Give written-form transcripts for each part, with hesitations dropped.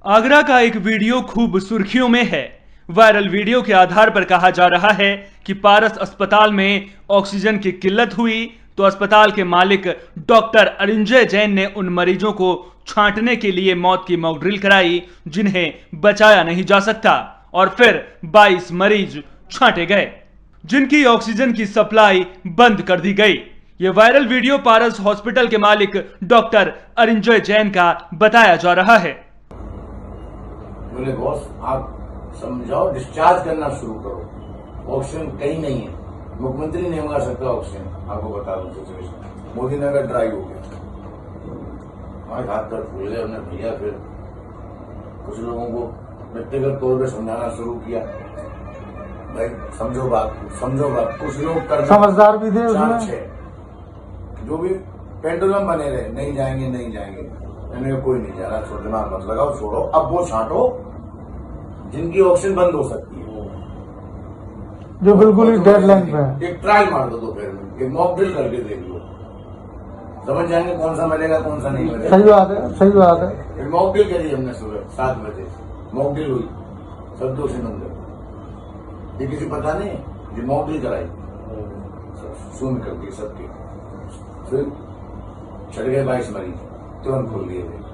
आगरा का एक वीडियो खूब सुर्खियों में है। वायरल वीडियो के आधार पर कहा जा रहा है कि पारस अस्पताल में ऑक्सीजन की किल्लत हुई तो अस्पताल के मालिक डॉक्टर अरिंजय जैन ने उन मरीजों को छांटने के लिए मौत की मॉक ड्रिल कराई जिन्हें बचाया नहीं जा सकता, और फिर 22 मरीज छांटे गए जिनकी ऑक्सीजन की सप्लाई बंद कर दी गई। यह वायरल वीडियो पारस हॉस्पिटल के मालिक डॉक्टर अरिंजय जैन का बताया जा रहा है। बोले बॉस आप समझाओ, डिस्चार्ज करना शुरू करो, ऑक्सीजन कहीं नहीं है, मुख्यमंत्री नहीं मंगा सकता ऑक्सीजन। आपको बता दूं सिचुएशन, मोदी नगर ड्राई हो गया, हमारे हाथ पर फूल गए। हमने भैया फिर कुछ लोगों को व्यक्तिगत तौर पर समझाना शुरू किया, भाई समझो बात। कुछ लोग करना समझदार भी थे उसमें, जो भी पेंडुलम बने रहे, नहीं जाएंगे मैंने कोई नहीं जा रहा, छोड़ दिमाग मत लगाओ, छोड़ो। अब वो छांटो जिनकी ऑक्सीजन बंद हो सकती है, जो बिल्कुल ही डेडलाइन पे है। एक ट्रायल मार दो दोपहर में, एक मॉक ड्रिल करके देख लो, समझ जाएंगे कौन सा मरेगा कौन सा नहीं मरेगा। सही बात है। एक मॉक ड्रिल करी हमने सुबह 7 बजे, मॉक ड्रिल हुई, सब दोषी मंदिर, ये किसी पता नहीं, ये मॉक ड्रिल कराई, सुन करके सबके, फिर छट गए 22 मरीज, तुरंत खोल दिए थे।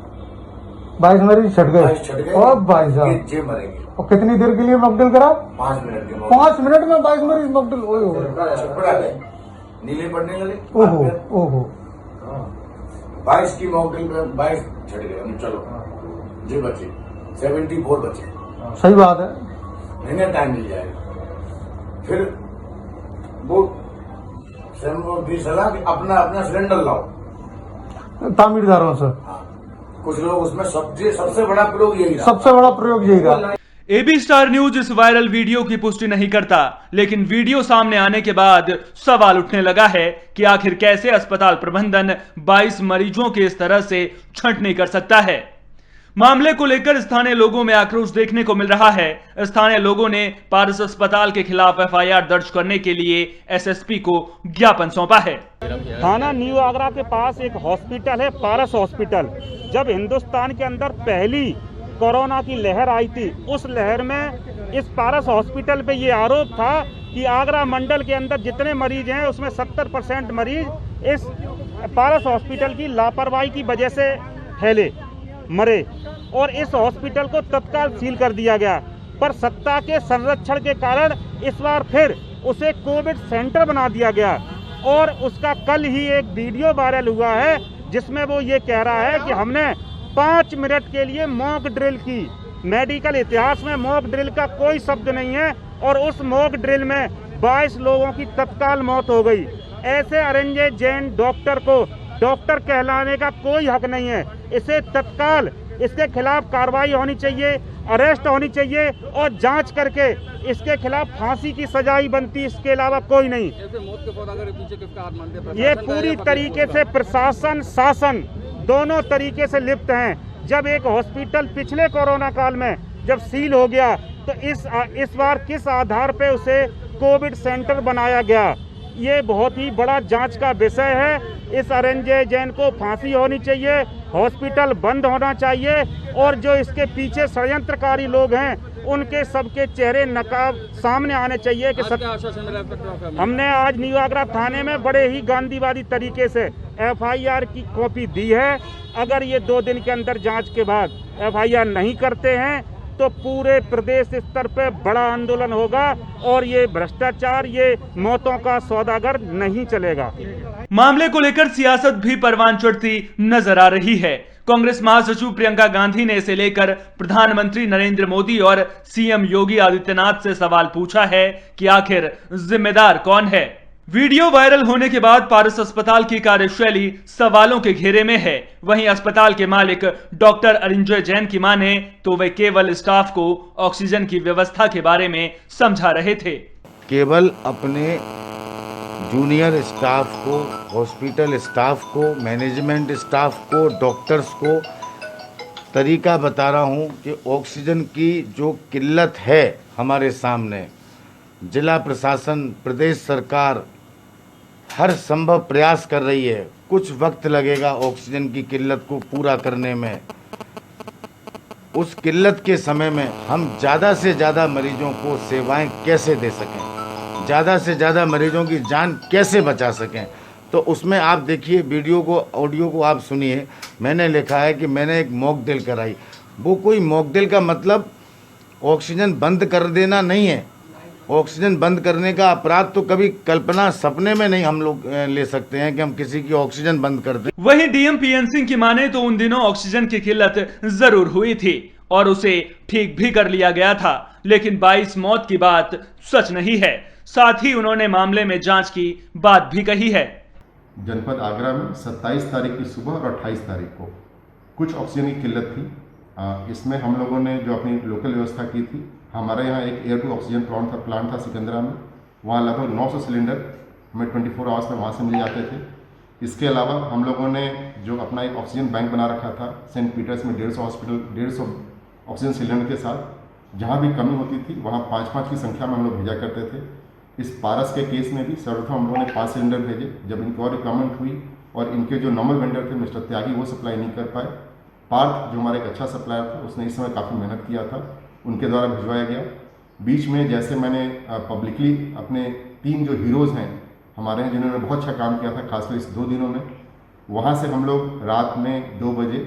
22 मरीज छट गए और भाई साहब जे मरेंगे। और कितनी देर के लिए मॉकड्रिल करा? 5 मिनट के 5 मिनट में 22 मरीज मॉकड्रिल। छटपड़ा गए, नीले पड़ने लगे। ओहो 22 की मॉकड्रिल में 22 छट गए। हम चलो जे बचे 74 बचे। सही बात है, महीने टाइम मिल जाएगा। फिर वो दी सलाह कि अपना सिलेंडर लाओ तामीरदारों से। कुछ लोग उसमें सबसे बड़ा प्रयोग यही रहा। सबसे बड़ा प्रयोग यही रहा। एबी स्टार न्यूज इस वायरल वीडियो की पुष्टि नहीं करता, लेकिन वीडियो सामने आने के बाद सवाल उठने लगा है कि आखिर कैसे अस्पताल प्रबंधन 22 मरीजों के इस तरह से छंटनी कर सकता है। मामले को लेकर स्थानीय लोगों में आक्रोश देखने को मिल रहा है। स्थानीय लोगों ने पारस अस्पताल के खिलाफ एफआईआर दर्ज करने के लिए एसएसपी को ज्ञापन सौंपा है। थाना न्यू आगरा के पास एक हॉस्पिटल है, पारस हॉस्पिटल। जब हिंदुस्तान के अंदर पहली कोरोना की लहर आई थी, उस लहर में इस पारस हॉस्पिटल पे ये आरोप था कि आगरा मंडल के अंदर जितने मरीज हैं उसमें 70% मरीज इस पारस हॉस्पिटल की लापरवाही की वजह से फैले मरे, और इस हॉस्पिटल को तत्काल सील कर दिया गया। पर सत्ता के संरक्षण के कारण इस बार फिर उसे कोविड सेंटर बना दिया गया, और उसका कल ही एक वीडियो वायरल हुआ है जिसमें वो ये कह रहा है कि हमने 5 मिनट के लिए मॉक ड्रिल की। मेडिकल इतिहास में मॉक ड्रिल का कोई शब्द नहीं है, और उस मॉक ड्रिल में 22 लोगों की तत्काल मौत हो गई। ऐसे अरिंजय जैन डॉक्टर को डॉक्टर कहलाने का कोई हक नहीं है। इसे तत्काल इसके खिलाफ कार्रवाई होनी चाहिए, अरेस्ट होनी चाहिए, और जांच करके इसके खिलाफ फांसी की सजा ही बनती, इसके अलावा कोई नहीं। मौत के बाद अगर पीछे किसका हाथ मानते हैं? ये पूरी तरीके से प्रशासन शासन दोनों तरीके से लिप्त हैं। जब एक हॉस्पिटल पिछले कोरोना काल में जब सील हो गया तो इस बार किस आधार पे उसे कोविड सेंटर बनाया गया, ये बहुत ही बड़ा जांच का विषय है। इस अरिंजय जैन को फांसी होनी चाहिए, हॉस्पिटल बंद होना चाहिए, और जो इसके पीछे षड्यंत्रकारी लोग हैं उनके सबके चेहरे नकाब सामने आने चाहिए कि हमने आज न्यू आगरा थाने में बड़े ही गांधीवादी तरीके से एफआईआर की कॉपी दी है। अगर ये 2 दिन के अंदर जांच के बाद एफआईआर नहीं करते हैं तो पूरे प्रदेश स्तर पे बड़ा आंदोलन होगा, और ये भ्रष्टाचार, ये मौतों का सौदागर नहीं चलेगा। मामले को लेकर सियासत भी परवान चढ़ती नजर आ रही है। कांग्रेस महासचिव प्रियंका गांधी ने इसे लेकर प्रधानमंत्री नरेंद्र मोदी और सीएम योगी आदित्यनाथ से सवाल पूछा है कि आखिर जिम्मेदार कौन है। वीडियो वायरल होने के बाद पारस अस्पताल की कार्यशैली सवालों के घेरे में है। वहीं अस्पताल के मालिक डॉक्टर अरिंजय जैन की माने तो वे केवल स्टाफ को ऑक्सीजन की व्यवस्था के बारे में समझा रहे थे। केवल अपने जूनियर स्टाफ को, हॉस्पिटल स्टाफ को, मैनेजमेंट स्टाफ को, डॉक्टर्स को तरीका बता रहा हूं कि ऑक्सीजन की जो किल्लत है हमारे सामने, जिला प्रशासन, प्रदेश सरकार हर संभव प्रयास कर रही है। कुछ वक्त लगेगा ऑक्सीजन की किल्लत को पूरा करने में। उस किल्लत के समय में हम ज़्यादा से ज़्यादा मरीजों को सेवाएं कैसे दे सकें, ज़्यादा से ज़्यादा मरीजों की जान कैसे बचा सकें। तो उसमें आप देखिए वीडियो को, ऑडियो को आप सुनिए। मैंने लिखा है कि मैंने एक मॉक ड्रिल कराई। वो कोई मॉक ड्रिल का मतलब ऑक्सीजन बंद कर देना नहीं है। ऑक्सीजन बंद करने का अपराध तो कभी कल्पना सपने में नहीं हम लोग ले सकते हैं कि हम किसी की ऑक्सीजन बंद कर दें। वहीं डीएम पीएन सिंह की माने तो उन दिनों ऑक्सीजन की किल्लत जरूर हुई थी और उसे ठीक भी कर लिया गया था, लेकिन 22 मौत की बात सच नहीं है। साथ ही उन्होंने मामले में जांच की बात भी कही है। जनपद आगरा में 27 तारीख की सुबह और 28 तारीख को कुछ ऑक्सीजन की किल्लत थी। इसमें हम लोगों ने जो अपनी लोकल व्यवस्था की थी, हमारे यहाँ एक एयर टू ऑक्सीजन प्लांट था सिकंदरा में। वहाँ लगभग 900 सिलेंडर हमें 24 आवर्स में वहाँ से मिल जाते थे। इसके अलावा हम लोगों ने जो अपना एक ऑक्सीजन बैंक बना रखा था सेंट पीटर्स में 150 ऑक्सीजन सिलेंडर के साथ, जहाँ भी कमी होती थी वहाँ 5-5 की संख्या में हम लोग भेजा करते थे। इस पारस के केस में भी सर्वप्रथम हम लोगों ने 5 सिलेंडर भेजे। जब इनकी और रिक्वायरमेंट हुई और इनके जो नॉर्मल वेंडर थे मिस्टर त्यागी, वो सप्लाई नहीं कर पाए। पार्थ जो हमारा एक अच्छा सप्लायर था, उसने इस समय काफ़ी मेहनत किया था, उनके द्वारा भिजवाया गया। बीच में जैसे मैंने पब्लिकली अपने 3 जो हीरोज़ हैं हमारे हैं, जिन्होंने बहुत अच्छा काम किया था खासकर इस 2 दिनों में, वहाँ से हम लोग रात में 2 बजे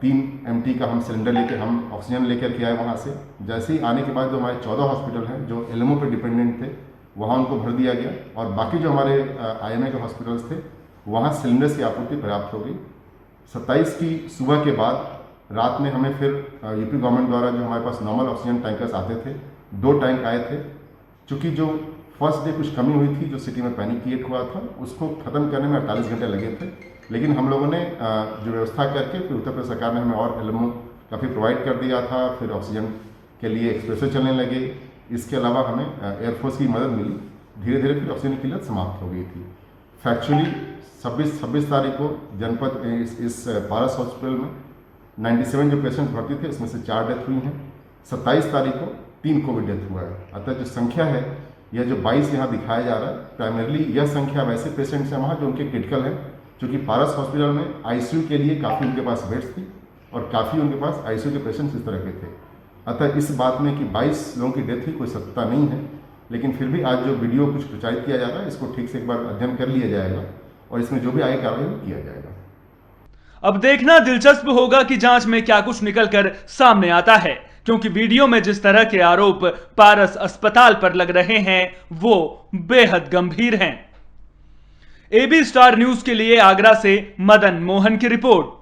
3 MT का हम सिलेंडर लेके हम ऑक्सीजन लेकर के आए वहाँ से। जैसे ही आने के बाद जो हमारे 14 हॉस्पिटल हैं जो LMO पे डिपेंडेंट थे, वहाँ उनको भर दिया गया और बाकी जो हमारे IMA के हॉस्पिटल्स थे वहाँ सिलेंडर्स की आपूर्ति पर्याप्त हो गई। 27 की सुबह के बाद रात में हमें फिर यूपी गवर्नमेंट द्वारा जो हमारे पास नॉर्मल ऑक्सीजन टैंकर्स आते थे, 2 टैंक आए थे। चूँकि जो फर्स्ट डे कुछ कमी हुई थी, जो सिटी में पैनिक क्रिएट हुआ था, उसको ख़त्म करने में 48 घंटे लगे थे। लेकिन हम लोगों ने जो व्यवस्था करके फिर उत्तर प्रदेश सरकार ने हमें और LMO काफ़ी प्रोवाइड कर दिया था। फिर ऑक्सीजन के लिए एक्सप्रेसवे चलने लगे। इसके अलावा हमें एयरफोर्स की मदद मिली। धीरे धीरे फिर ऑक्सीजन की किल्लत समाप्त हो गई थी। फैक्चुअली 26 तारीख को जनपद इस पारस हॉस्पिटल में 97 जो पेशेंट भर्ती थे, इसमें से 4 डेथ हुई हैं। 27 तारीख को 3 कोविड डेथ हुआ है। अतः जो संख्या है, यह जो 22 यहाँ दिखाया जा रहा है, प्राइमरली यह संख्या वैसे पेशेंट्स हैं वहाँ जो उनके क्रिटिकल हैं, क्योंकि पारस हॉस्पिटल में ICU के लिए काफ़ी उनके पास बेड्स थी और काफ़ी उनके पास ICU के पेशेंट्स इस तरह के थे। अतः इस बात में कि 22 लोगों की डेथ हुई कोई सत्ता नहीं है, लेकिन फिर भी आज जो वीडियो कुछ प्रचारित किया जा रहा है, इसको ठीक से एक बार अध्ययन कर लिया जाएगा और इसमें जो भी आगे कार्रवाई किया जाएगा। अब देखना दिलचस्प होगा कि जांच में क्या कुछ निकलकर सामने आता है, क्योंकि वीडियो में जिस तरह के आरोप पारस अस्पताल पर लग रहे हैं वो बेहद गंभीर हैं। AB स्टार न्यूज के लिए आगरा से मदन मोहन की रिपोर्ट।